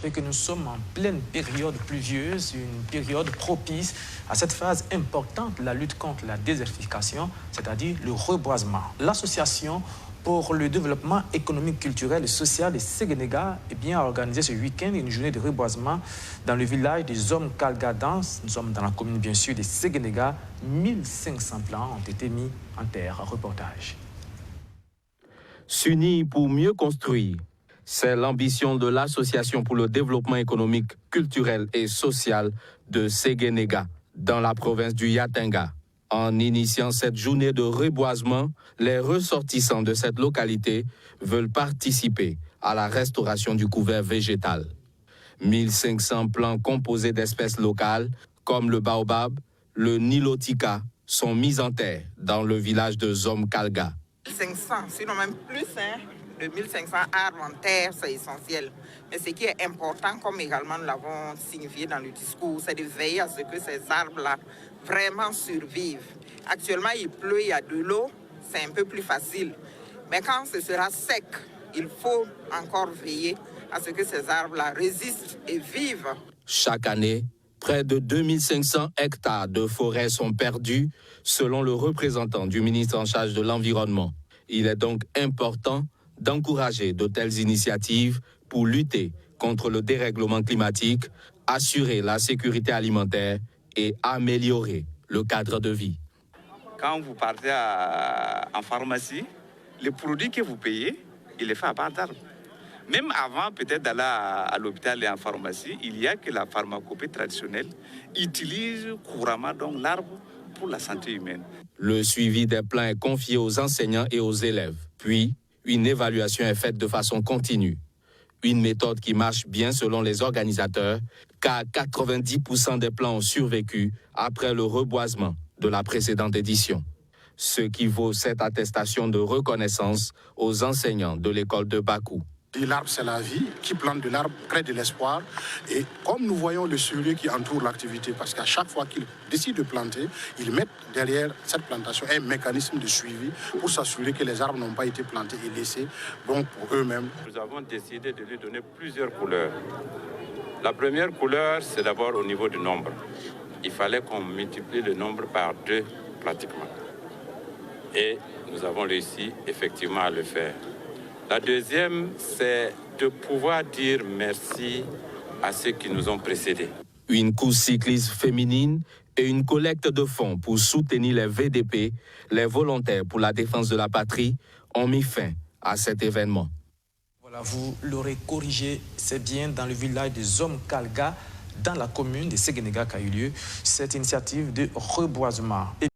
échappé que nous sommes en pleine période pluvieuse, une période propice à cette phase importante de la lutte contre la désertification, c'est-à-dire le reboisement. L'association pour le développement économique, culturel et social de Séguénéga a organisé ce week-end une journée de reboisement dans le village des Hommes Kalgadans. Nous sommes dans la commune, bien sûr, de Séguénéga. 1500 plants ont été mis en terre. Reportage. S'unir pour mieux construire, c'est l'ambition de l'Association pour le développement économique, culturel et social de Séguénéga, dans la province du Yatenga. En initiant cette journée de reboisement, les ressortissants de cette localité veulent participer à la restauration du couvert végétal. 1500 plants composés d'espèces locales, comme le baobab, le nilotica, sont mis en terre dans le village de Zomkalga. 500, sinon même plus, de 1500 arbres en terre, c'est essentiel. Mais ce qui est important, comme également nous l'avons signifié dans le discours, c'est de veiller à ce que ces arbres-là vraiment survivent. Actuellement, il pleut, il y a de l'eau, c'est un peu plus facile. Mais quand ce sera sec, il faut encore veiller à ce que ces arbres-là résistent et vivent. Chaque année, près de 2500 hectares de forêt sont perdus, selon le représentant du ministre en charge de l'Environnement. Il est donc important d'encourager de telles initiatives pour lutter contre le dérèglement climatique, assurer la sécurité alimentaire et améliorer le cadre de vie. Quand vous partez en pharmacie, les produits que vous payez, il est fait à part d'arbres. Même avant peut-être d'aller à l'hôpital et en pharmacie, il y a que la pharmacopée traditionnelle utilise couramment donc l'arbre pour la santé humaine. Le suivi des plans est confié aux enseignants et aux élèves. Puis, une évaluation est faite de façon continue. Une méthode qui marche bien selon les organisateurs, car 90% des plants ont survécu après le reboisement de la précédente édition. Ce qui vaut cette attestation de reconnaissance aux enseignants de l'école de Bakou. L'arbre, c'est la vie. Qui plante de l'arbre crée de l'espoir. Et comme nous voyons le suivi qui entoure l'activité, parce qu'à chaque fois qu'ils décident de planter, ils mettent derrière cette plantation un mécanisme de suivi pour s'assurer que les arbres n'ont pas été plantés et laissés donc pour eux-mêmes. Nous avons décidé de lui donner plusieurs couleurs. La première couleur, c'est d'abord au niveau du nombre. Il fallait qu'on multiplie le nombre par 2 pratiquement. Et nous avons réussi effectivement à le faire. La deuxième, c'est de pouvoir dire merci à ceux qui nous ont précédés. Une course cycliste féminine et une collecte de fonds pour soutenir les VDP, les volontaires pour la défense de la patrie, ont mis fin à cet événement. Voilà, vous l'aurez corrigé, c'est bien dans le village de Zomkalga, dans la commune de Séguénéga qu'a eu lieu cette initiative de reboisement.